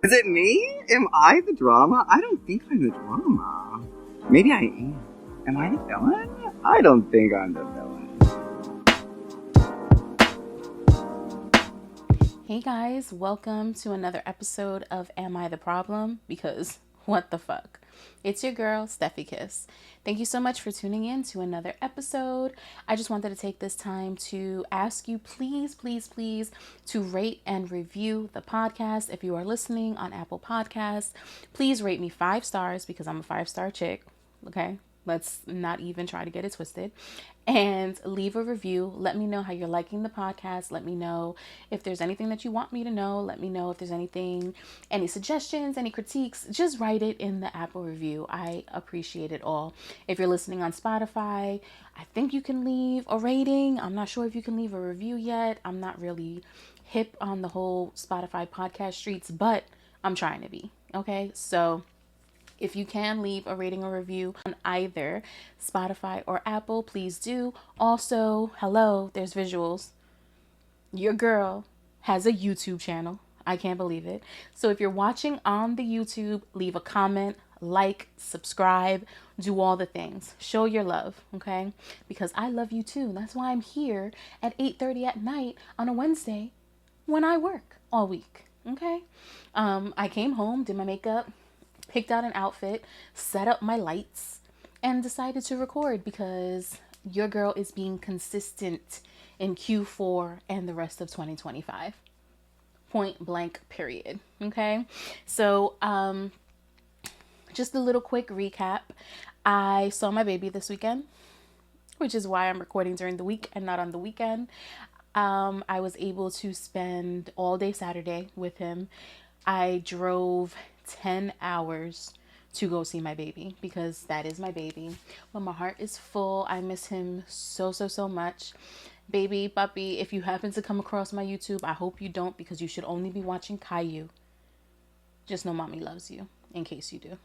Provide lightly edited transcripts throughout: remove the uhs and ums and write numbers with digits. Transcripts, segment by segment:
Is it me? Am I the drama? I don't think I'm the drama. Maybe I am. Am I the villain? I don't think I'm the villain. Hey guys, welcome to another episode of Am I the Problem? Because what the fuck? It's your girl, Steffi Kiss. Thank you so much for tuning in to another episode. I just wanted to take this time to ask you, please, to rate and review the podcast. If you are listening on Apple Podcasts, please rate me 5 stars because I'm a 5-star chick. Okay? Let's not even try to get it twisted. And leave a review. Let me know how you're liking the podcast. Let me know if there's anything that you want me to know. Let me know if there's any suggestions, any critiques. Just write it in the Apple review. I appreciate it all. If you're listening on Spotify, I think you can leave a rating. I'm not sure if you can leave a review yet. I'm not really hip on the whole Spotify podcast streets, but I'm trying to be. Okay, so if you can leave a rating or review on either Spotify or Apple, please do. Also, hello, there's visuals. Your girl has a YouTube channel. I can't believe it. So if you're watching on the YouTube, leave a comment, like, subscribe, do all the things. Show your love, okay? Because I love you too. That's why I'm here at 8:30 at night on a Wednesday when I work all week, okay? I came home, did my makeup, picked out an outfit, set up my lights, and decided to record because your girl is being consistent in Q4 and the rest of 2025. Point blank, period. Okay. So, just a little quick recap. I saw my baby this weekend, which is why I'm recording during the week and not on the weekend. I was able to spend all day Saturday with him. I drove 10 hours to go see my baby because that is my baby. But my heart is full. I miss him so much. Baby, puppy, if you happen to come across my YouTube, I hope you don't because you should only be watching Caillou. Just know mommy loves you in case you do.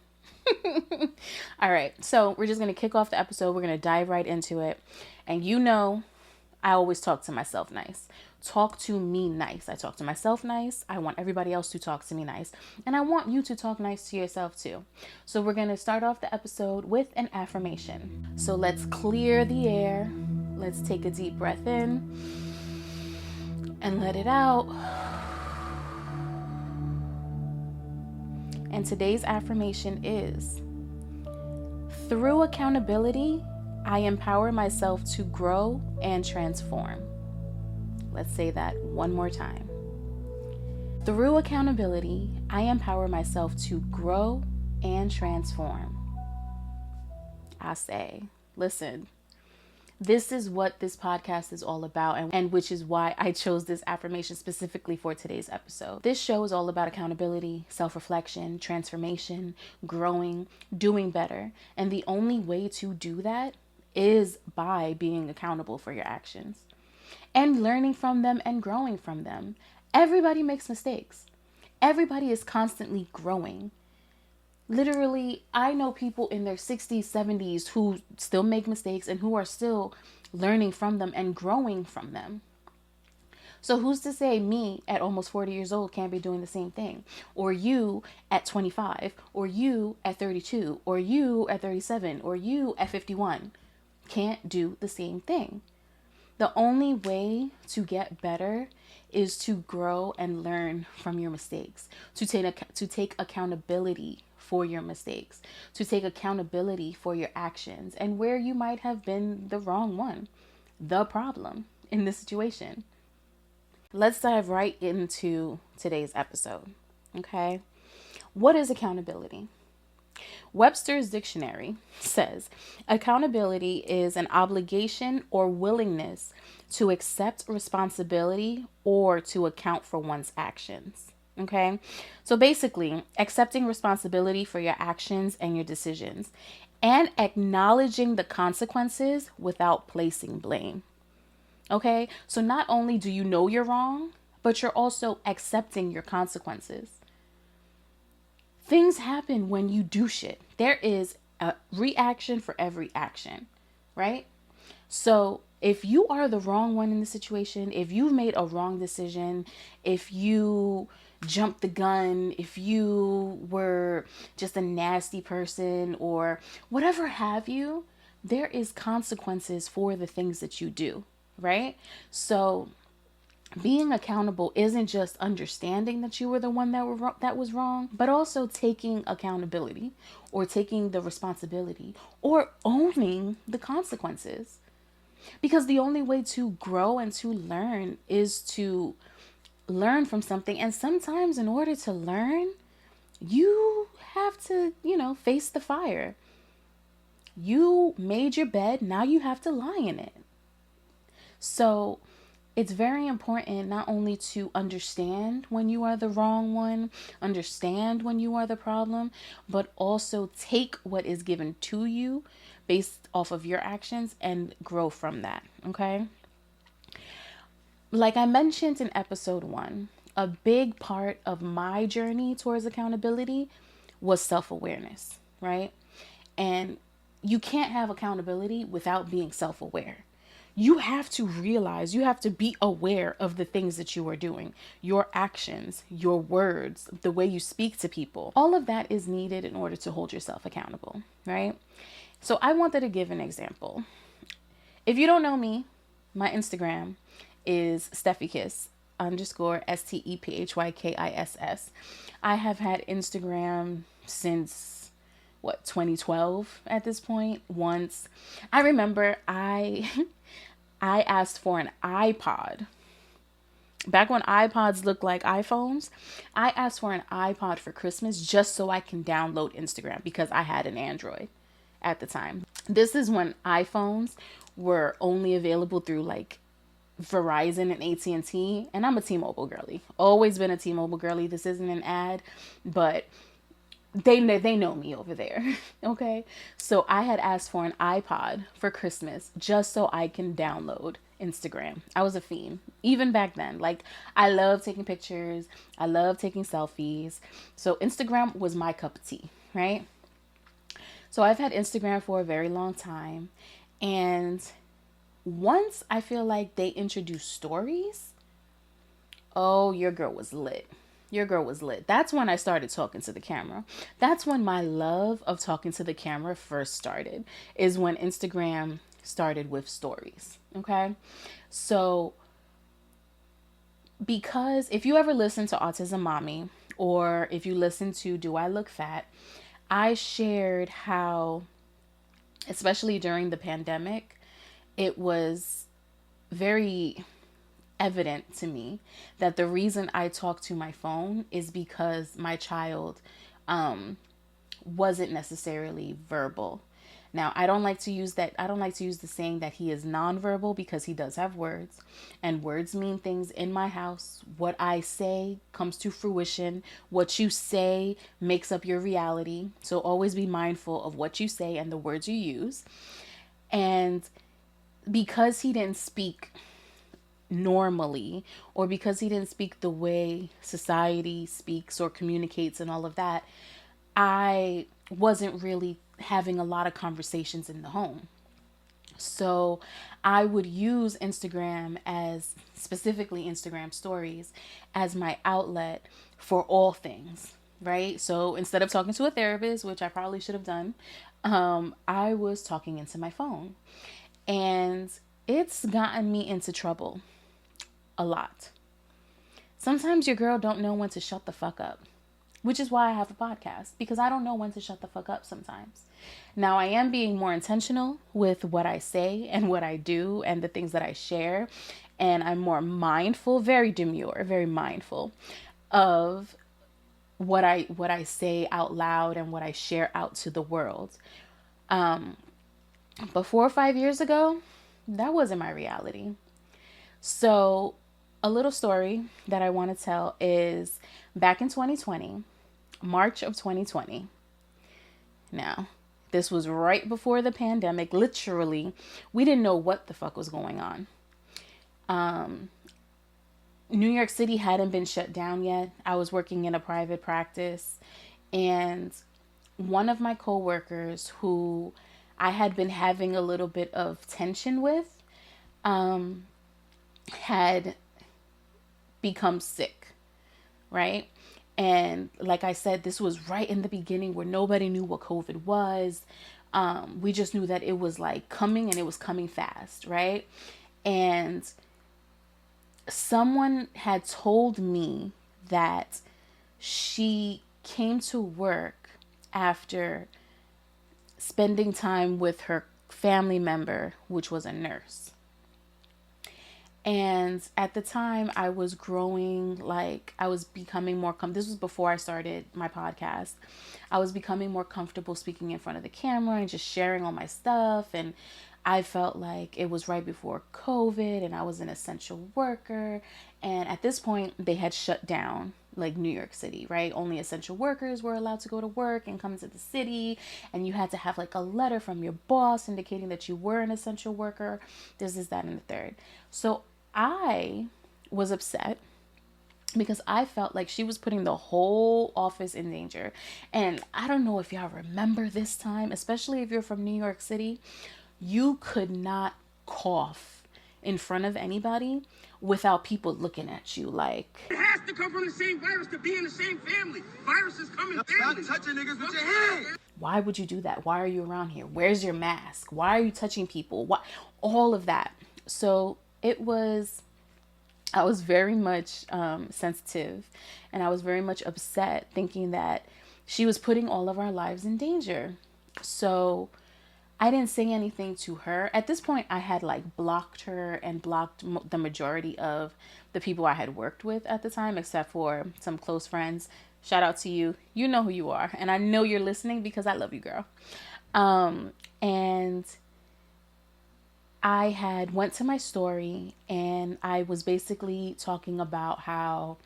All right, so we're just going to kick off the episode. We're going to dive right into it. And you know, I always talk to myself nice. Talk to me nice. I talk to myself nice. I want everybody else to talk to me nice. And I want you to talk nice to yourself too. So we're going to start off the episode with an affirmation. So let's clear the air. Let's take a deep breath in and let it out. And today's affirmation is: through accountability, I empower myself to grow and transform. Let's say that one more time. Through accountability, I empower myself to grow and transform. I say, listen, this is what this podcast is all about, and which is why I chose this affirmation specifically for today's episode. This show is all about accountability, self-reflection, transformation, growing, doing better. And the only way to do that is by being accountable for your actions and learning from them and growing from them. Everybody makes mistakes. Everybody is constantly growing. Literally, I know people in their 60s, 70s who still make mistakes and who are still learning from them and growing from them. So who's to say me at almost 40 years old can't be doing the same thing? Or you at 25, or you at 32, or you at 37, or you at 51 can't do the same thing. The only way to get better is to grow and learn from your mistakes, to take accountability for your mistakes, to take accountability for your actions and where you might have been the wrong one, the problem in this situation. Let's dive right into today's episode. Okay. What is accountability? Webster's dictionary says accountability is an obligation or willingness to accept responsibility or to account for one's actions. Okay, so basically, accepting responsibility for your actions and your decisions and acknowledging the consequences without placing blame. Okay, so not only do you know you're wrong, but you're also accepting your consequences. Things happen when you do shit. There is a reaction for every action, right? So if you are the wrong one in the situation, if you've made a wrong decision, if you jumped the gun, if you were just a nasty person or whatever have you, there is consequences for the things that you do, right? So being accountable isn't just understanding that you were the one that was wrong, but also taking accountability or taking the responsibility or owning the consequences. Because the only way to grow and to learn is to learn from something. And sometimes, in order to learn, you have to, face the fire. You made your bed, now you have to lie in it. So it's very important not only to understand when you are the wrong one, understand when you are the problem, but also take what is given to you based off of your actions and grow from that. Okay. Like I mentioned in episode 1, a big part of my journey towards accountability was self-awareness, right? And you can't have accountability without being self-aware. You have to realize, you have to be aware of the things that you are doing, your actions, your words, the way you speak to people. All of that is needed in order to hold yourself accountable, right? So I wanted to give an example. If you don't know me, my Instagram is SteffiKiss _ STEPHYKISS. I have had Instagram since 2012 at this point. Once I remember I asked for an iPod. Back when iPods looked like iPhones, I asked for an iPod for Christmas just so I can download Instagram because I had an Android at the time. This is when iPhones were only available through like Verizon and AT&T, and I'm a T-Mobile girly. Always been a T-Mobile girly. This isn't an ad, but they know me over there. Okay. So I had asked for an iPod for Christmas just so I can download Instagram. I was a fiend even back then. Like, I love taking pictures. I love taking selfies. So Instagram was my cup of tea, right? So I've had Instagram for a very long time. And once I feel like they introduced stories, oh, your girl was lit. Your girl was lit. That's when I started talking to the camera. That's when my love of talking to the camera first started, is when Instagram started with stories. Okay. So because if you ever listen to Autism Mommy, or if you listen to Do I Look Fat, I shared how, especially during the pandemic, it was very evident to me that the reason I talk to my phone is because my child wasn't necessarily verbal. Now, I don't like to use the saying that he is nonverbal, because he does have words, and words mean things in my house. What I say comes to fruition. What you say makes up your reality. So always be mindful of what you say and the words you use. And because he didn't speak normally, or because he didn't speak the way society speaks or communicates and all of that, I wasn't really having a lot of conversations in the home. So I would use Instagram, specifically Instagram stories, as my outlet for all things, right? So instead of talking to a therapist, which I probably should have done, I was talking into my phone. And it's gotten me into trouble a lot. Sometimes your girl don't know when to shut the fuck up, which is why I have a podcast, because I don't know when to shut the fuck up sometimes. Now, I am being more intentional with what I say and what I do and the things that I share. And I'm more mindful, very demure, very mindful of what I say out loud and what I share out to the world. But 4 or 5 years ago, that wasn't my reality. So a little story that I want to tell is back in 2020, March of 2020. Now, this was right before the pandemic. Literally, we didn't know what the fuck was going on. New York City hadn't been shut down yet. I was working in a private practice, and one of my coworkers, who I had been having a little bit of tension with, had become sick, right? And like I said, this was right in the beginning where nobody knew what COVID was. We just knew that it was like coming, and it was coming fast, right? And someone had told me that she came to work after spending time with her family member, which was a nurse. And at the time, I was growing, like, I was becoming more this was before I started my podcast. I was becoming more comfortable speaking in front of the camera and just sharing all my stuff. And I felt like it was right before COVID, and I was an essential worker. And at this point, they had shut down like New York City, right? Only essential workers were allowed to go to work and come to the city, and you had to have like a letter from your boss indicating that you were an essential worker. This is that and the third. So I was upset because I felt like she was putting the whole office in danger. And I don't know if y'all remember this time, especially if you're from New York City, you could not cough in front of anybody without people looking at you like, it has to come from the same virus to be in the same family. Viruses come in families. Stop touching niggas with your hands. why would you do that? Why are you around here? Where's your mask? Why are you touching people? Why? All of that. So I was very much sensitive, and I was very much upset, thinking that she was putting all of our lives in danger. So I didn't say anything to her. At this point, I had like blocked her and blocked the majority of the people I had worked with at the time, except for some close friends. Shout out to you. You know who you are. And I know you're listening because I love you, girl. And I had went to my story, and I was basically talking about how,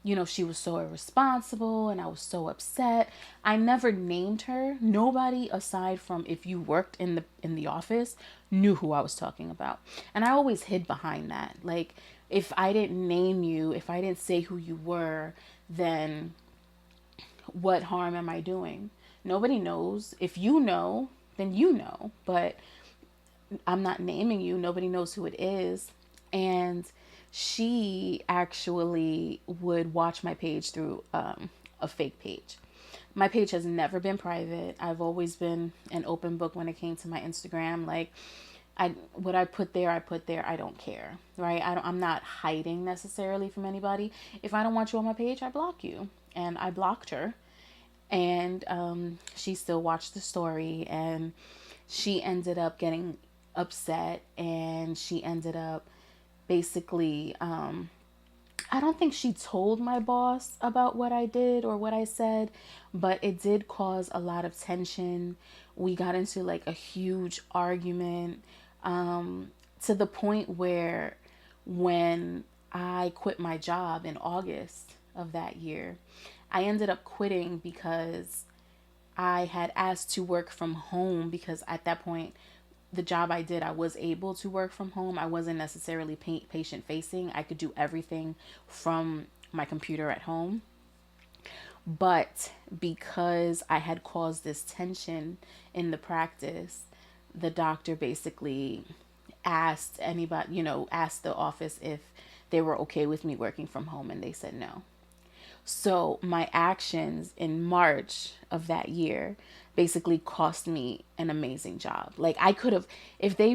you know, she was so irresponsible and I was so upset. I never named her. Nobody aside from if you worked in the office knew who I was talking about. And I always hid behind that. Like, if I didn't name you, if I didn't say who you were, then what harm am I doing? Nobody knows. If you know, then you know. But I'm not naming you. Nobody knows who it is. And she actually would watch my page through a fake page. My page has never been private. I've always been an open book when it came to my Instagram. Like, what I put there, I put there. I don't care, right? I'm not hiding necessarily from anybody. If I don't want you on my page, I block you. And I blocked her. And she still watched the story, and she ended up getting upset, and she ended up basically I don't think she told my boss about what I did or what I said, but it did cause a lot of tension. We got into like a huge argument, to the point where when I quit my job in August of that year, I ended up quitting because I had asked to work from home, because at that point, the job I did, I was able to work from home. I wasn't necessarily patient facing. I could do everything from my computer at home. But because I had caused this tension in the practice, the doctor basically asked anybody, asked the office if they were okay with me working from home, and they said no. So my actions in March of that year basically cost me an amazing job. Like, I could have, if I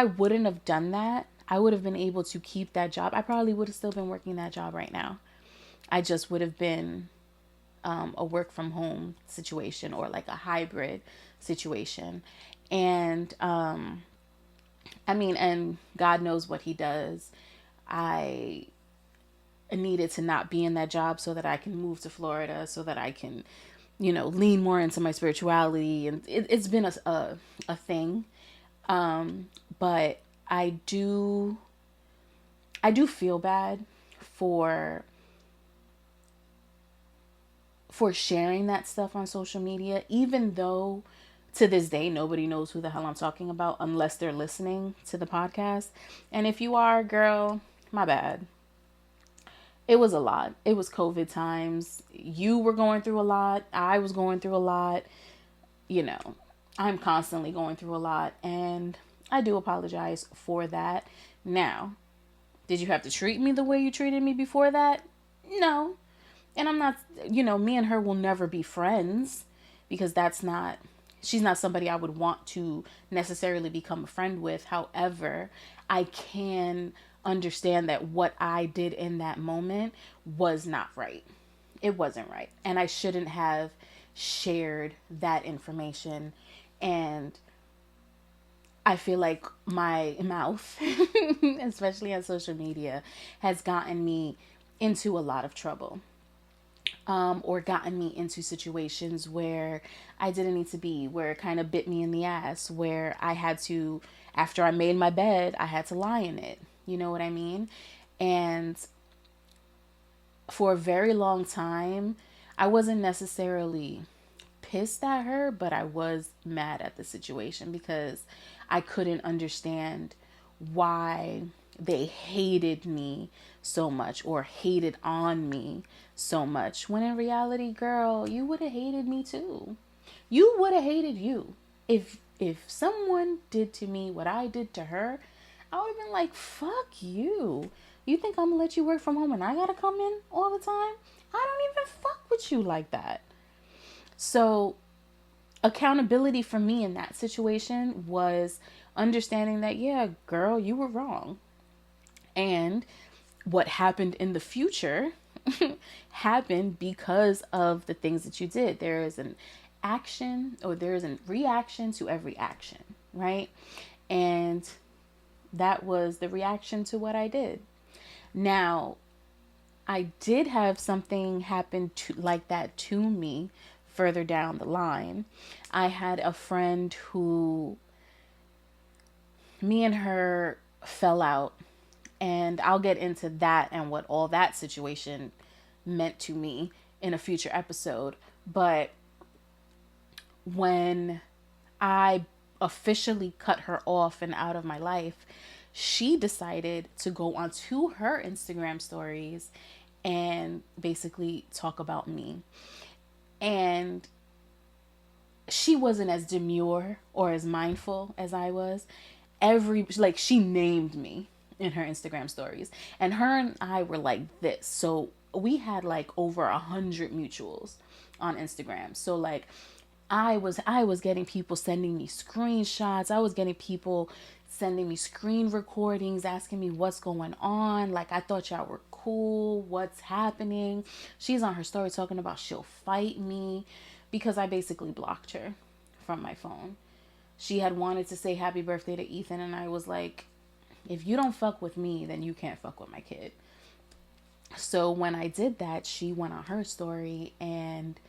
wouldn't have done that, I would have been able to keep that job. I probably would have still been working that job right now. I just would have been a work from home situation, or like a hybrid situation. And and God knows what he does. I needed to not be in that job so that I can move to Florida, so that I can, lean more into my spirituality. And it's been a thing. But I do feel bad for sharing that stuff on social media, even though to this day nobody knows who the hell I'm talking about unless they're listening to the podcast. And if you are, girl, my bad. It was a lot. It was COVID times. You were going through a lot. I was going through a lot. I'm constantly going through a lot, and I do apologize for that. Now, did you have to treat me the way you treated me before that? No. And I'm not, me and her will never be friends because she's not somebody I would want to necessarily become a friend with. However, I can understand that what I did in that moment was not right. It wasn't right. And I shouldn't have shared that information. And I feel like my mouth, especially on social media, has gotten me into a lot of trouble. Or gotten me into situations where I didn't need to be, where it kind of bit me in the ass, where I had to, after I made my bed, I had to lie in it. You know what I mean? And for a very long time, I wasn't necessarily pissed at her, but I was mad at the situation because I couldn't understand why they hated me so much or hated on me so much, when in reality, girl, you would have hated me too. You would have hated you. If someone did to me what I did to her, I would have been like, fuck you. You think I'm gonna let you work from home and I gotta come in all the time? I don't even fuck with you like that. So accountability for me in that situation was understanding that, yeah, girl, you were wrong. And what happened in the future happened because of the things that you did. There is an action, or there is a reaction to every action, right? And that was the reaction to what I did. Now, I did have something happen like that to me further down the line. I had a friend who, me and her fell out, and I'll get into that and what all that situation meant to me in a future episode. But when I officially cut her off and out of my life, she decided to go onto her Instagram stories and basically talk about me. And she wasn't as demure or as mindful as I was. She named me in her Instagram stories, and her and I were like this. So we had like over 100 mutuals on Instagram. So like I was getting people sending me screenshots. I was getting people sending me screen recordings, asking me what's going on. Like, I thought y'all were cool. What's happening? She's on her story talking about she'll fight me because I basically blocked her from my phone. She had wanted to say happy birthday to Ethan, and I was like, if you don't fuck with me, then you can't fuck with my kid. So when I did that, she went on her story and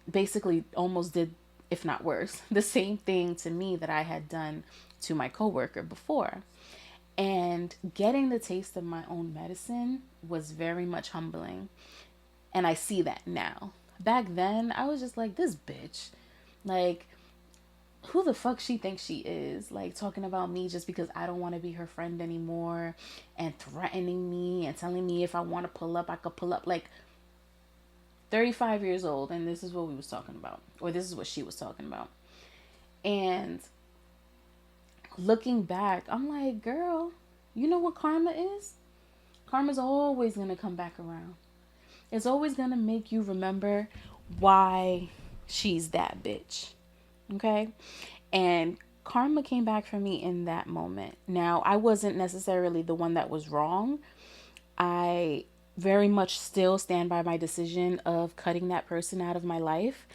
basically almost did, if not worse, the same thing to me that I had done to my coworker before. And getting the taste of my own medicine was very much humbling. And I see that now. Back then, I was just like, this bitch. Like, who the fuck she thinks she is? Like, talking about me just because I don't want to be her friend anymore, and threatening me and telling me if I want to pull up, I could pull up. Like, 35 years old, and this is what we was talking about, or this is what she was talking about. And looking back, I'm like, girl, you know what karma is? Karma's always going to come back around. It's always going to make you remember why she's that bitch. Okay? And karma came back for me in that moment. Now, I wasn't necessarily the one that was wrong. I very much still stand by my decision of cutting that person out of my life.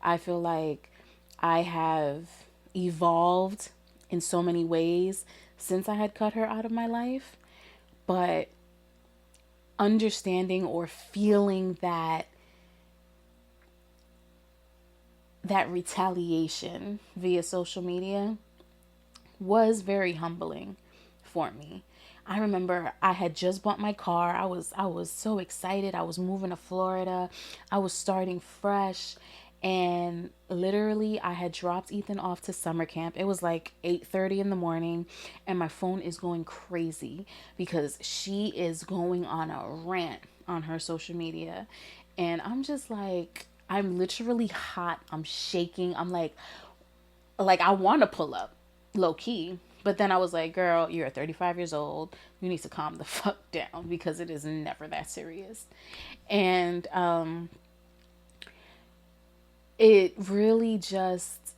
I feel like I have evolved in so many ways since I had cut her out of my life. But understanding or feeling that retaliation via social media was very humbling for me. I remember I had just bought my car. I was so excited. I was moving to Florida. I was starting fresh. And literally I had dropped Ethan off to summer camp. It was like 8:30 in the morning, and my phone is going crazy because she is going on a rant on her social media. And I'm just like, I'm literally hot. I'm shaking. I'm like I want to pull up low key, But then I was like, girl, you're 35 years old. You need to calm the fuck down because it is never that serious. And it really just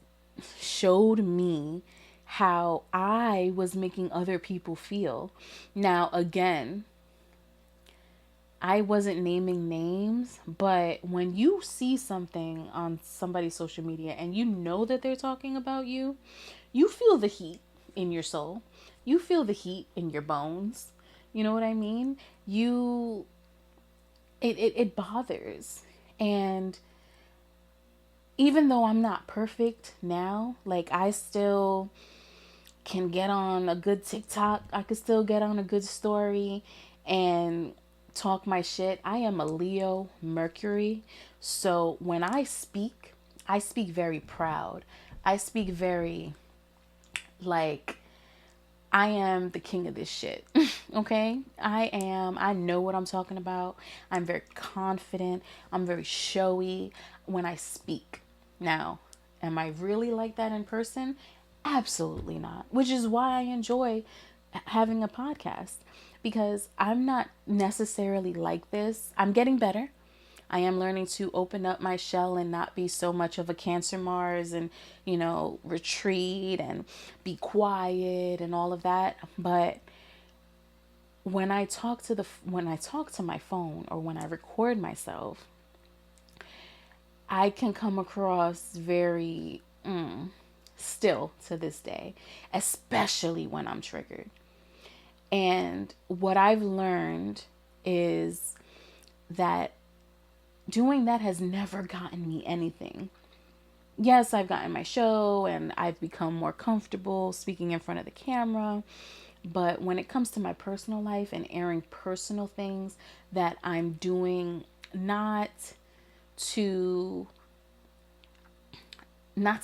showed me how I was making other people feel. Now, again, I wasn't naming names, but when you see something on somebody's social media and you know that they're talking about you, you feel the heat in your soul. You feel the heat in your bones. You know what I mean? It bothers. And even though I'm not perfect now, like I still can get on a good TikTok, I could still get on a good story and talk my shit. I am a Leo Mercury. So when I speak very proud. I speak very like I am the king of this shit. Okay? I know what I'm talking about. I'm very confident. I'm very showy when I speak. Now, am I really like that in person? Absolutely not. Which is why I enjoy having a podcast because I'm not necessarily like this. I'm getting better. I am learning to open up my shell and not be so much of a Cancer Mars and, retreat and be quiet and all of that. But when I talk to my phone or when I record myself, I can come across very still to this day, especially when I'm triggered. And what I've learned is that doing that has never gotten me anything. Yes, I've gotten my show and I've become more comfortable speaking in front of the camera. But when it comes to my personal life and airing personal things that I'm doing not to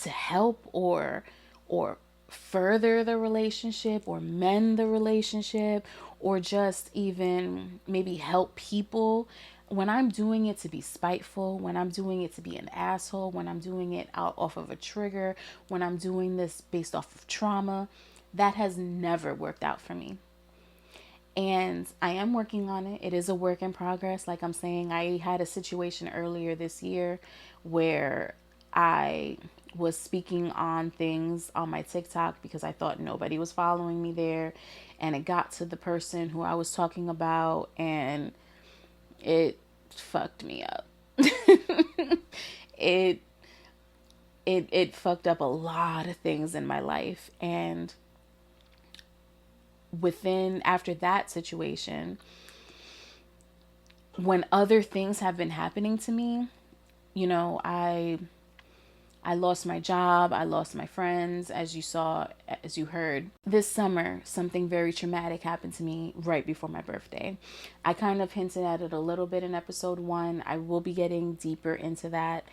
help or further the relationship or mend the relationship or just even maybe help people, when I'm doing it to be spiteful, when I'm doing it to be an asshole, when I'm doing it out off of a trigger, when I'm doing this based off of trauma, that has never worked out for me. And I am working on it. It is a work in progress. Like I'm saying, I had a situation earlier this year where I was speaking on things on my TikTok because I thought nobody was following me there. And it got to the person who I was talking about and it fucked me up. it it fucked up a lot of things in my life. And after that situation, when other things have been happening to me, I lost my job, I lost my friends, as you heard. This summer, something very traumatic happened to me right before my birthday. I kind of hinted at it a little bit in episode 1. I will be getting deeper into that,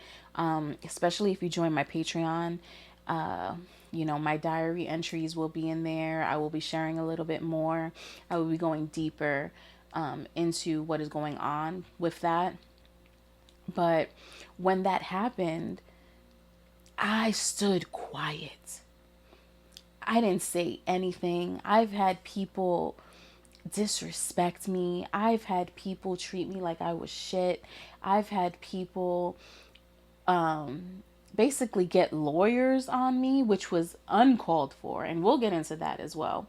especially if you join my Patreon. My diary entries will be in there. I will be sharing a little bit more. I will be going deeper into what is going on with that. But when that happened, I stood quiet. I didn't say anything. I've had people disrespect me. I've had people treat me like I was shit. I've had people basically get lawyers on me, which was uncalled for. And we'll get into that as well.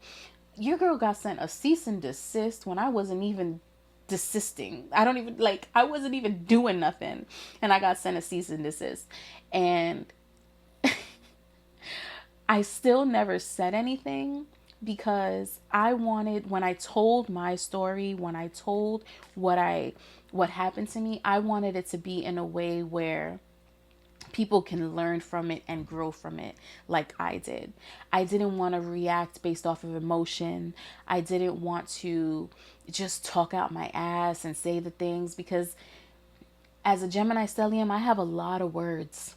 Your girl got sent a cease and desist when I wasn't even desisting. I wasn't even doing nothing. And I got sent a cease and desist. And I still never said anything because when I told my story, when I told what happened to me, I wanted it to be in a way where people can learn from it and grow from it like I did. I didn't want to react based off of emotion. I didn't want to just talk out my ass and say the things because as a Gemini stellium, I have a lot of words.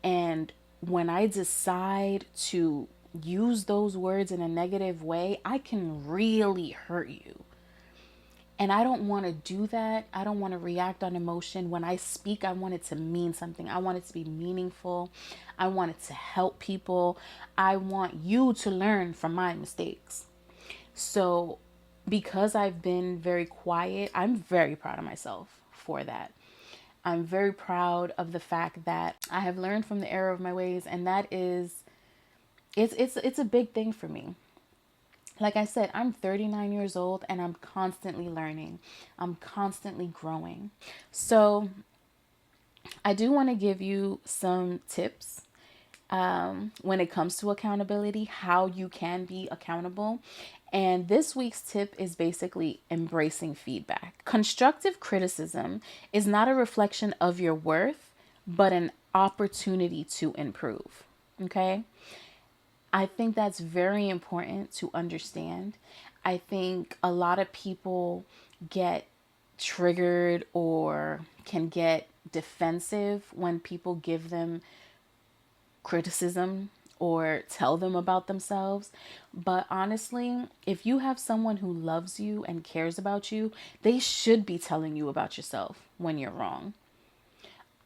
And when I decide to use those words in a negative way, I can really hurt you. And I don't want to do that. I don't want to react on emotion. When I speak, I want it to mean something. I want it to be meaningful. I want it to help people. I want you to learn from my mistakes. So, because I've been very quiet, I'm very proud of myself for that. I'm very proud of the fact that I have learned from the error of my ways, and that is it's a big thing for me. Like I said, I'm 39 years old and I'm constantly learning. I'm constantly growing. So, I do want to give you some tips when it comes to accountability, how you can be accountable. And this week's tip is basically embracing feedback. Constructive criticism is not a reflection of your worth, but an opportunity to improve. Okay? I think that's very important to understand. I think a lot of people get triggered or can get defensive when people give them criticism or tell them about themselves. But honestly, if you have someone who loves you and cares about you, they should be telling you about yourself when you're wrong.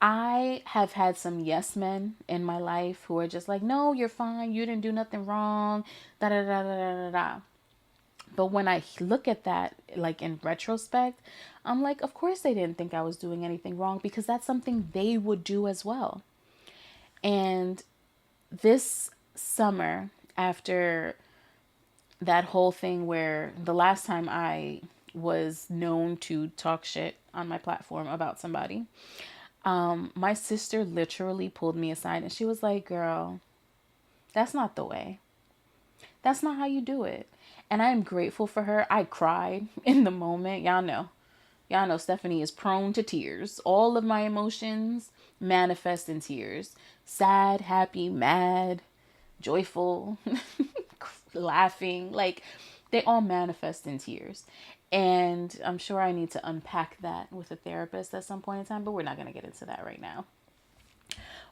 I have had some yes men in my life who are just like, no, you're fine. You didn't do nothing wrong. Da da da da da da. But when I look at that, like in retrospect, I'm like, of course they didn't think I was doing anything wrong because that's something they would do as well. And this summer, after that whole thing where the last time I was known to talk shit on my platform about somebody, my sister literally pulled me aside and she was like, girl, that's not the way. That's not how you do it. And I am grateful for her. I cried in the moment. Y'all know. Y'all know Stephanie is prone to tears. All of my emotions manifest in tears. Sad, happy, mad, joyful, laughing. Like, they all manifest in tears. And I'm sure I need to unpack that with a therapist at some point in time, but we're not going to get into that right now.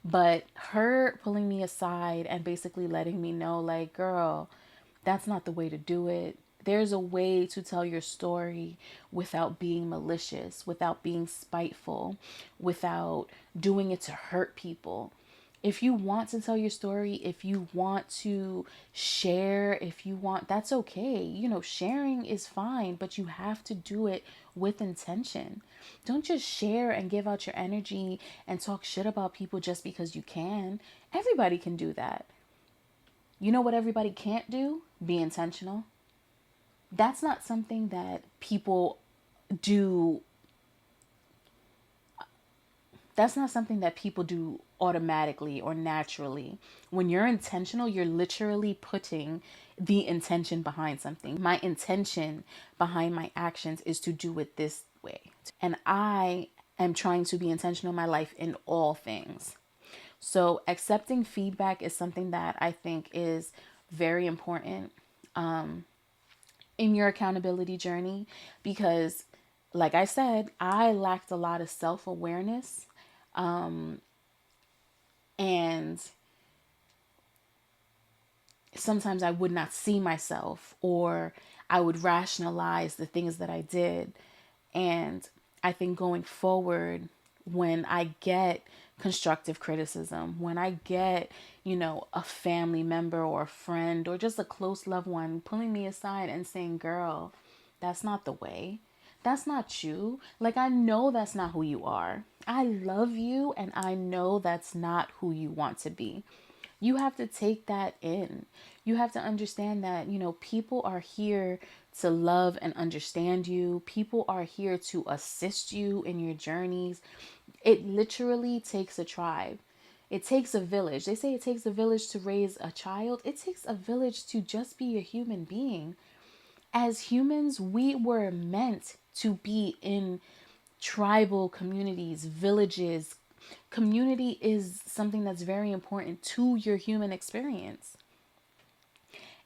But her pulling me aside and basically letting me know, like, girl, that's not the way to do it. There's a way to tell your story without being malicious, without being spiteful, without doing it to hurt people. If you want to tell your story, if you want to share, if you want, that's okay. You know, sharing is fine, but you have to do it with intention. Don't just share and give out your energy and talk shit about people just because you can. Everybody can do that. You know what everybody can't do? Be intentional. That's not something that people do. That's not something that people do automatically or naturally. When you're intentional, you're literally putting the intention behind something. My intention behind my actions is to do it this way. And I am trying to be intentional in my life in all things. So accepting feedback is something that I think is very important in your accountability journey because, like I said, I lacked a lot of self-awareness. And sometimes I would not see myself or I would rationalize the things that I did. And I think going forward, when I get constructive criticism, when I get, you know, a family member or a friend or just a close loved one pulling me aside and saying, girl, that's not the way. That's not you. Like, I know that's not who you are. I love you and I know that's not who you want to be. You have to take that in. You have to understand that, you know, people are here to love and understand you. People are here to assist you in your journeys. It literally takes a tribe. It takes a village. They say it takes a village to raise a child. It takes a village to just be a human being. As humans, we were meant to be in tribal communities, villages. Community is something that's very important to your human experience.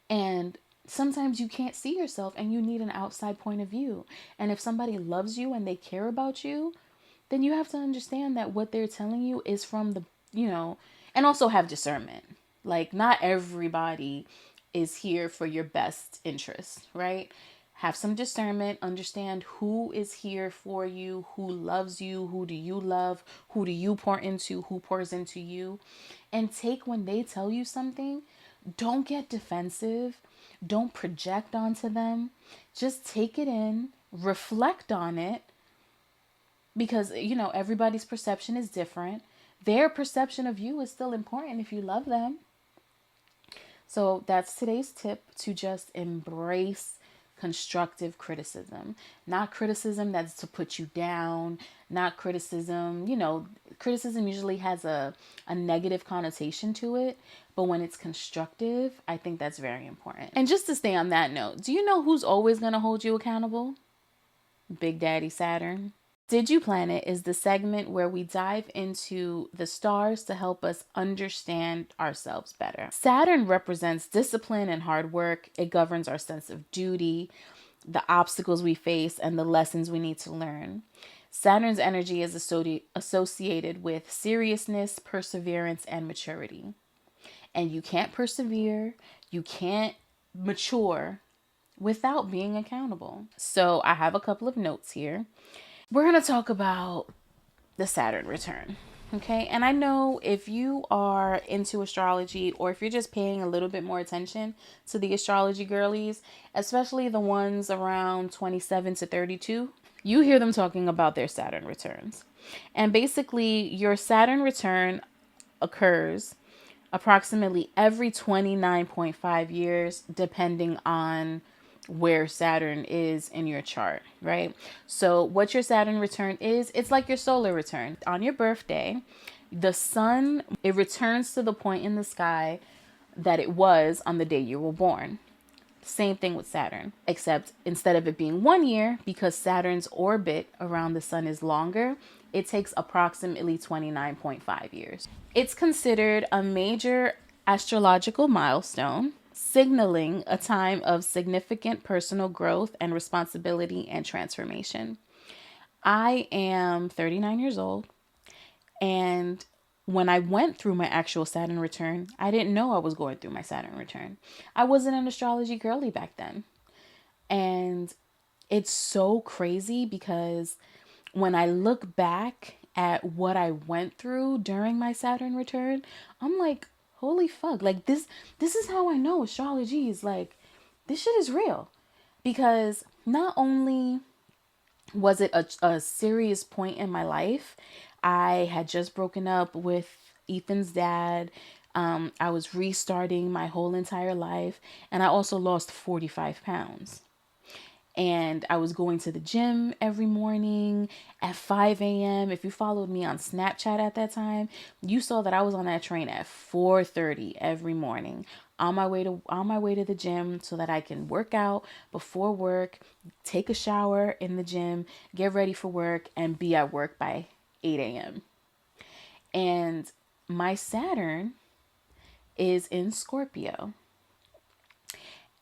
And sometimes you can't see yourself and you need an outside point of view. And if somebody loves you and they care about you, then you have to understand that what they're telling you is from the, you know, and also have discernment. Like, not everybody is here for your best interest, right? Have some discernment, understand who is here for you, who loves you, who do you love, who do you pour into, who pours into you. And take when they tell you something, don't get defensive, don't project onto them. Just take it in, reflect on it, because, everybody's perception is different. Their perception of you is still important if you love them. So that's today's tip, to just embrace constructive criticism. Not criticism that's to put you down, not criticism, criticism usually has a negative connotation to it, but when it's constructive, I think that's very important. And just to stay on that note, do you know who's always going to hold you accountable? Big Daddy Saturn. Did You Planet is the segment where we dive into the stars to help us understand ourselves better. Saturn represents discipline and hard work. It governs our sense of duty, the obstacles we face, and the lessons we need to learn. Saturn's energy is associated with seriousness, perseverance, and maturity. And you can't persevere, you can't mature without being accountable. So I have a couple of notes here. We're going to talk about the Saturn return, okay? And I know if you are into astrology, or if you're just paying a little bit more attention to the astrology girlies, especially the ones around 27 to 32, you hear them talking about their Saturn returns. And basically, your Saturn return occurs approximately every 29.5 years, depending on where Saturn is in your chart, right? So what your Saturn return is, it's like your solar return. On your birthday, the sun, it returns to the point in the sky that it was on the day you were born. Same thing with Saturn, except instead of it being 1 year, because Saturn's orbit around the sun is longer, it takes approximately 29.5 years. It's considered a major astrological milestone, signaling a time of significant personal growth and responsibility and transformation. I am 39 years old, and when I went through my actual Saturn return, I didn't know I was going through my Saturn return. I wasn't an astrology girly back then. And it's so crazy because when I look back at what I went through during my Saturn return, I'm like, holy fuck, like this is how I know astrology is like, this shit is real. Because not only was it a serious point in my life, I had just broken up with Ethan's dad. I was restarting my whole entire life, and I also lost 45 pounds. And I was going to the gym every morning at 5 a.m. If you followed me on Snapchat at that time, you saw that I was on that train at 4:30 every morning on my way to the gym so that I can work out before work, take a shower in the gym, get ready for work, and be at work by 8 a.m. And my Saturn is in Scorpio.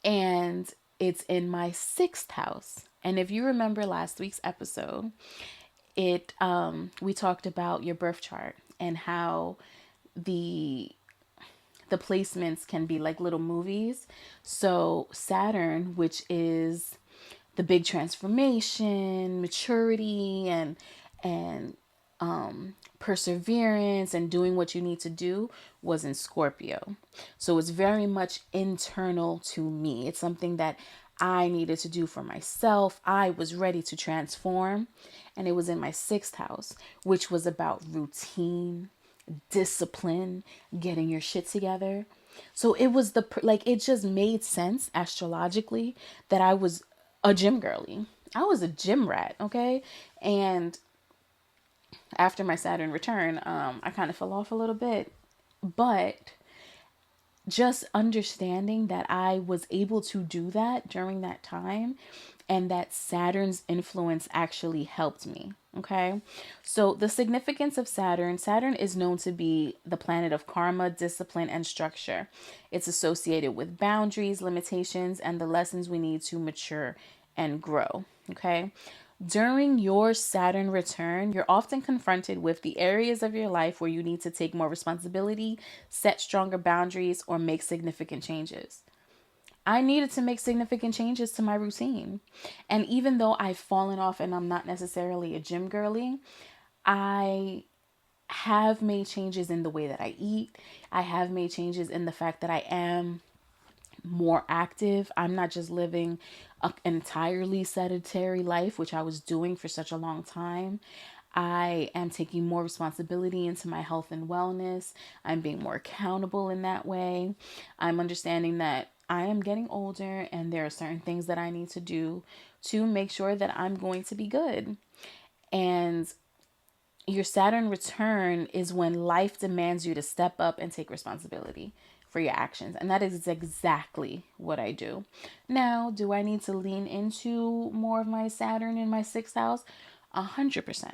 And it's in my 6th house. And if you remember last week's episode, we talked about your birth chart and how the placements can be like little movies. So Saturn, which is the big transformation, maturity, and perseverance and doing what you need to do, was in Scorpio. So it's very much internal to me. It's something that I needed to do for myself. I was ready to transform, and it was in my 6th house, which was about routine, discipline, getting your shit together. So it was it just made sense astrologically that I was a gym girly. I was a gym rat, okay? And after my Saturn return, I kind of fell off a little bit, but just understanding that I was able to do that during that time, and that Saturn's influence actually helped me. Okay. So the significance of Saturn is known to be the planet of karma, discipline, and structure. It's associated with boundaries, limitations, and the lessons we need to mature and grow. Okay. During your Saturn return, you're often confronted with the areas of your life where you need to take more responsibility, set stronger boundaries, or make significant changes. I needed to make significant changes to my routine. And even though I've fallen off and I'm not necessarily a gym girly, I have made changes in the way that I eat. I have made changes in the fact that I am more active. I'm not just living an entirely sedentary life, which I was doing for such a long time. I am taking more responsibility into my health and wellness. I'm being more accountable in that way. I'm understanding that I am getting older and there are certain things that I need to do to make sure that I'm going to be good. And your Saturn return is when life demands you to step up and take responsibility for your actions. And that is exactly what I do. Now, do I need to lean into more of my Saturn in my sixth house? 100%.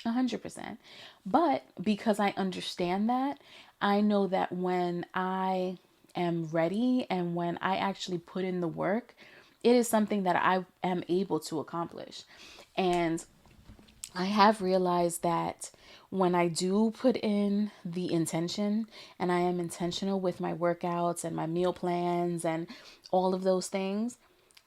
100%. But because I understand that, I know that when I am ready and when I actually put in the work, it is something that I am able to accomplish. And I have realized that when I do put in the intention and I am intentional with my workouts and my meal plans and all of those things,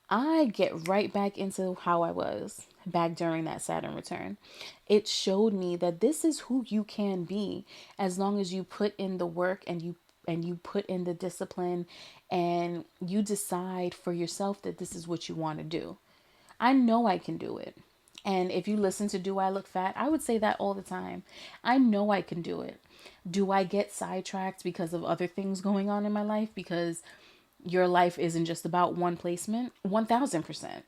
I get right back into how I was back during that Saturn return. It showed me that this is who you can be as long as you put in the work and you put in the discipline and you decide for yourself that this is what you want to do. I know I can do it. And if you listen to Do I Look Fat, I would say that all the time. I know I can do it. Do I get sidetracked because of other things going on in my life? Because your life isn't just about one placement, 1000%.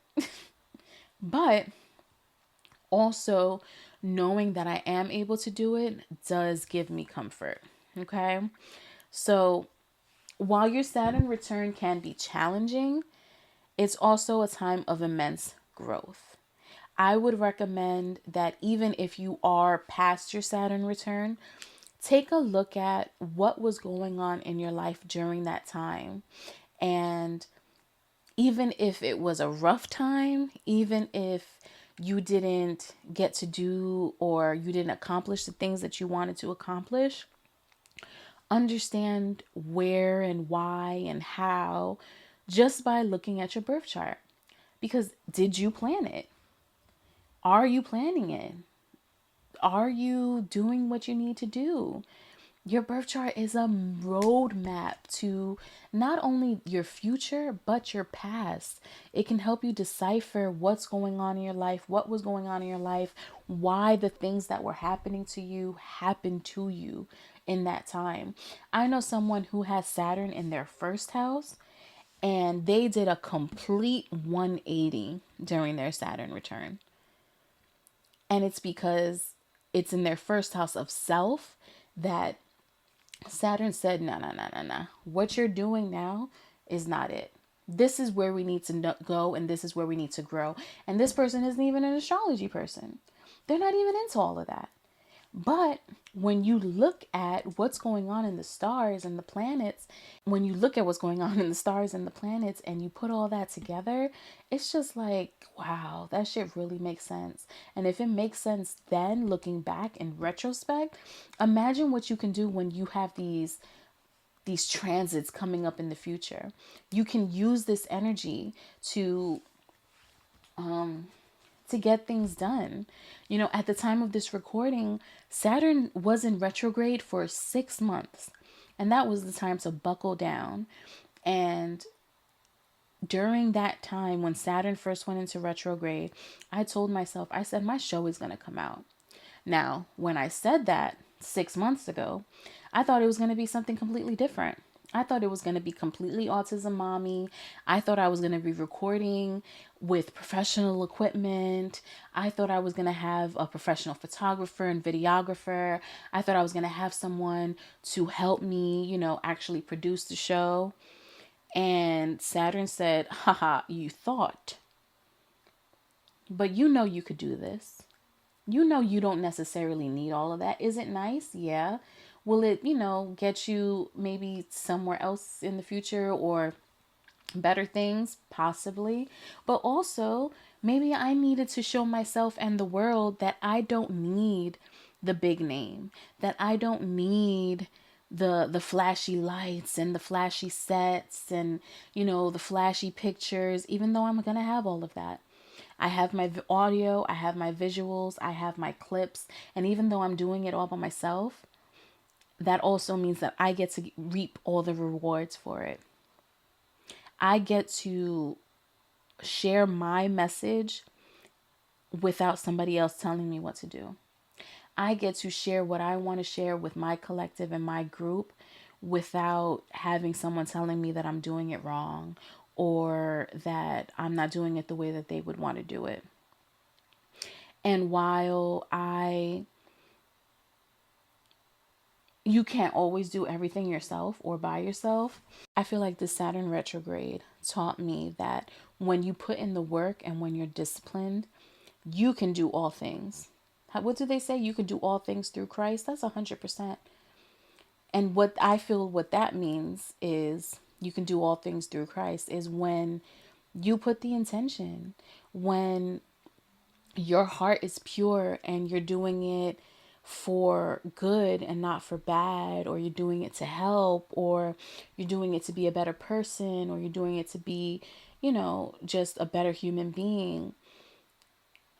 But also knowing that I am able to do it does give me comfort. Okay. So while your Saturn return can be challenging, it's also a time of immense growth. I would recommend that even if you are past your Saturn return, take a look at what was going on in your life during that time. And even if it was a rough time, even if you didn't get to do or you didn't accomplish the things that you wanted to accomplish, understand where and why and how just by looking at your birth chart. Because did you plan it? Are you planning it? Are you doing what you need to do? Your birth chart is a roadmap to not only your future, but your past. It can help you decipher what's going on in your life, what was going on in your life, why the things that were happening to you happened to you in that time. I know someone who has Saturn in their first house, and they did a complete 180 during their Saturn return. And it's because it's in their first house of self that Saturn said, no, no, no, no, no. What you're doing now is not it. This is where we need to go and this is where we need to grow. And this person isn't even an astrology person. They're not even into all of that. But when you look at what's going on in the stars and the planets, when you look at what's going on in the stars and the planets and you put all that together, it's just like, wow, that shit really makes sense. And if it makes sense then, looking back in retrospect, imagine what you can do when you have these transits coming up in the future. You can use this energy to get things done. You know, at the time of this recording, Saturn was in retrograde for 6 months. And that was the time to buckle down. And during that time, when Saturn first went into retrograde, I told myself, I said, my show is going to come out. Now, when I said that 6 months ago, I thought it was going to be something completely different. I thought it was going to be completely autism mommy. I thought I was going to be recording with professional equipment. I thought I was going to have a professional photographer and videographer. I thought I was going to have someone to help me, you know, actually produce the show. And Saturn said, haha, you thought. But you know you could do this. You know you don't necessarily need all of that. Is it nice? Yeah. Will it, you know, get you maybe somewhere else in the future or better things? Possibly. But also, maybe I needed to show myself and the world that I don't need the big name, that I don't need the flashy lights and the flashy sets and, you know, the flashy pictures, even though I'm going to have all of that. I have my audio, I have my visuals, I have my clips, and even though I'm doing it all by myself, that also means that I get to reap all the rewards for it. I get to share my message without somebody else telling me what to do. I get to share what I want to share with my collective and my group without having someone telling me that I'm doing it wrong or that I'm not doing it the way that they would want to do it. And while you can't always do everything yourself or by yourself, I feel like the Saturn retrograde taught me that when you put in the work and when you're disciplined, you can do all things. What do they say? You can do all things through Christ. That's 100%. And what I feel what that means is you can do all things through Christ is when you put the intention, when your heart is pure and you're doing it for good and not for bad, or you're doing it to help, or you're doing it to be a better person, or you're doing it to be, you know, just a better human being,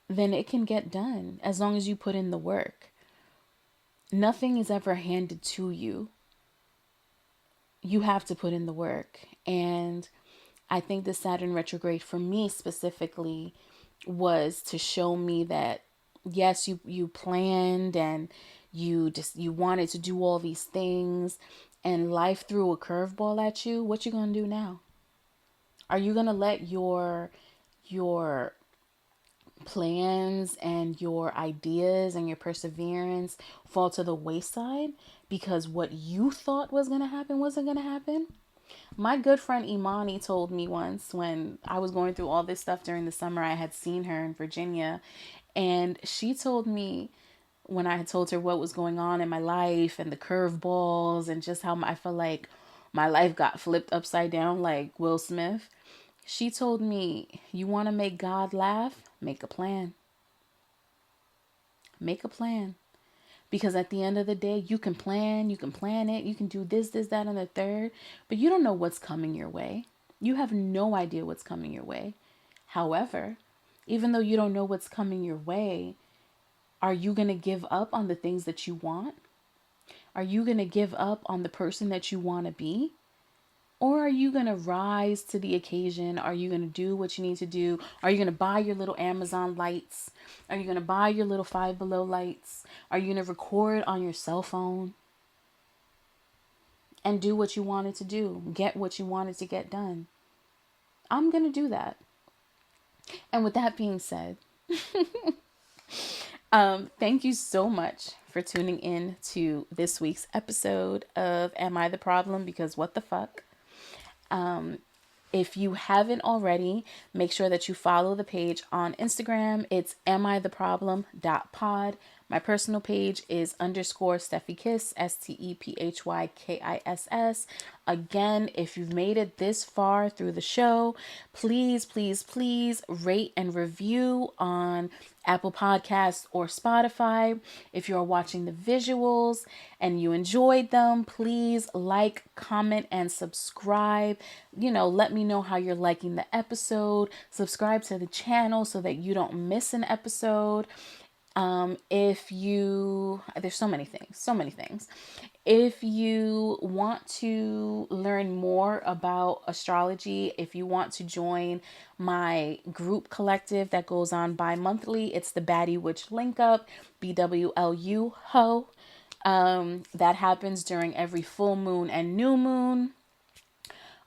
then it can get done as long as you put in the work. Nothing is ever handed to you. You have to put in the work. And I think the Saturn retrograde for me specifically was to show me that yes, you planned and you wanted to do all these things and life threw a curveball at you. What you gonna do now? Are you gonna let your plans and your ideas and your perseverance fall to the wayside because what you thought was gonna happen wasn't gonna happen? My good friend Imani told me once when I was going through all this stuff during the summer, I had seen her in Virginia, and she told me when I had told her what was going on in my life and the curveballs and just how I felt like my life got flipped upside down like Will Smith. She told me, you want to make God laugh? Make a plan. Make a plan. Because at the end of the day, you can plan it, you can do this, that, and the third, but you don't know what's coming your way. You have no idea what's coming your way. However, even though you don't know what's coming your way, are you going to give up on the things that you want? Are you going to give up on the person that you want to be? Or are you going to rise to the occasion? Are you going to do what you need to do? Are you going to buy your little Amazon lights? Are you going to buy your little Five Below lights? Are you going to record on your cell phone? And do what you wanted to do. Get what you wanted to get done. I'm going to do that. And with that being said, thank you so much for tuning in to this week's episode of Am I the Problem? Because what the fuck? If you haven't already, make sure that you follow the page on Instagram. It's amitheproblem.pod. My personal page is _SteffiKiss, STEPHYKISS. Again, if you've made it this far through the show, please, please, please rate and review on Apple Podcasts or Spotify. If you're watching the visuals and you enjoyed them, please like, comment, and subscribe. You know, let me know how you're liking the episode. Subscribe to the channel so that you don't miss an episode. There's so many things. If you want to learn more about astrology, if you want to join my group collective that goes on bi-monthly, it's the Baddie Witch Link Up, BWLU Ho. That happens during every full moon and new moon.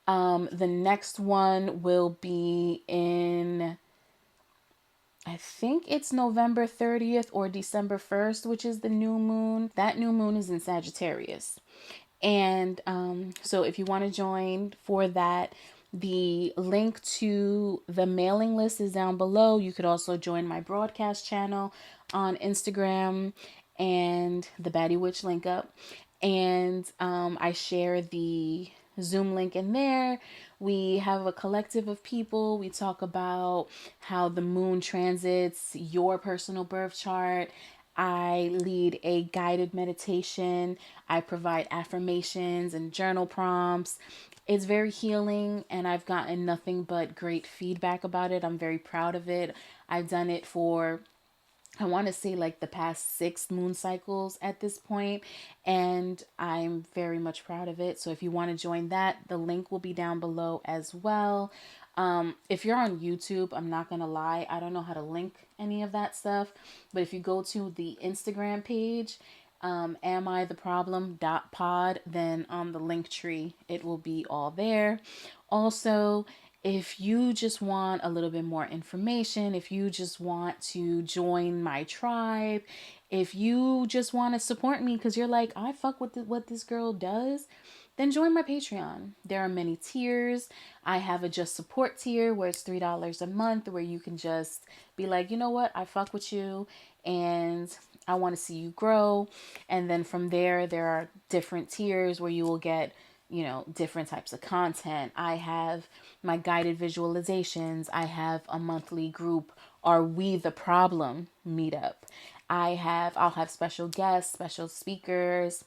The next one will be in, I think it's November 30th or December 1st, which is the new moon. That new moon is in Sagittarius. And so if you want to join for that, the link to the mailing list is down below. You could also join my broadcast channel on Instagram and the Baddie Witch Link Up. And I share the Zoom link in there. We have a collective of people. We talk about how the moon transits your personal birth chart. I lead a guided meditation. I provide affirmations and journal prompts. It's very healing, and I've gotten nothing but great feedback about it. I'm very proud of it. I've done it for, I want to say, like the past 6 moon cycles at this point, and I'm very much proud of it. So if you want to join that, the link will be down below as well. If you're on YouTube, I'm not gonna lie, I don't know how to link any of that stuff, but if you go to the Instagram page, am I the problem .pod, then on the link tree it will be all there. Also, if you just want a little bit more information, if you just want to join my tribe, if you just want to support me because you're like, I fuck with what this girl does, then join my Patreon. There are many tiers. I have a just support tier where it's $3 a month, where you can just be like, you know what, I fuck with you and I want to see you grow. And then from there are different tiers where you will get, different types of content. I have my guided visualizations. I have a monthly group, Are We the Problem meetup. I'll have special guests, special speakers,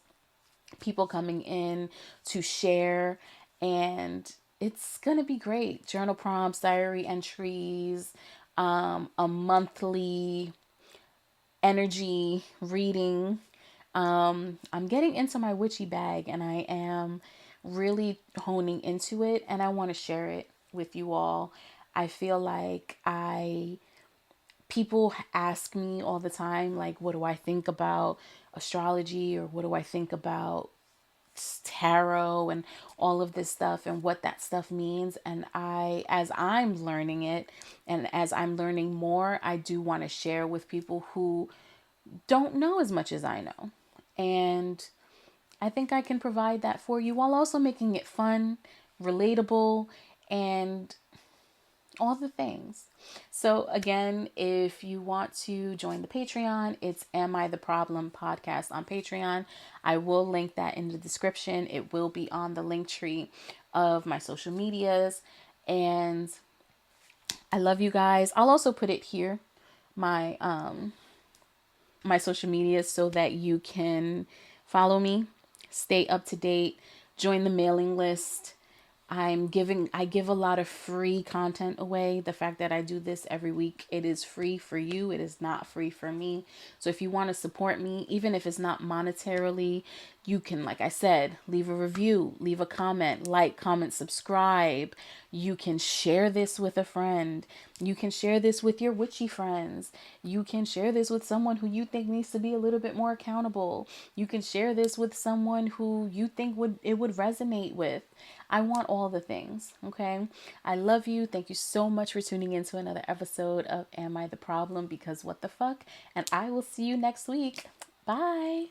people coming in to share, and it's gonna be great. Journal prompts, diary entries, a monthly energy reading. I'm getting into my witchy bag, and I am really honing into it, and I want to share it with you all. I feel like people ask me all the time, like, what do I think about astrology, or what do I think about tarot and all of this stuff and what that stuff means. And as I'm learning it and as I'm learning more, I do want to share with people who don't know as much as I know. And I think I can provide that for you while also making it fun, relatable, and all the things. So again, if you want to join the Patreon, it's Am I the Problem podcast on Patreon. I will link that in the description. It will be on the link tree of my social medias. And I love you guys. I'll also put it here, my my social medias, so that you can follow me, stay up to date, join the mailing list. I give a lot of free content away. The fact that I do this every week, it is free for you. It is not free for me. So if you want to support me, even if it's not monetarily, you can, like I said, leave a review, leave a comment, comment, subscribe. You can share this with a friend. You can share this with your witchy friends. You can share this with someone who you think needs to be a little bit more accountable. You can share this with someone who you think would resonate with. I want all the things, okay? I love you. Thank you so much for tuning in to another episode of Am I the Problem? Because what the fuck? And I will see you next week. Bye.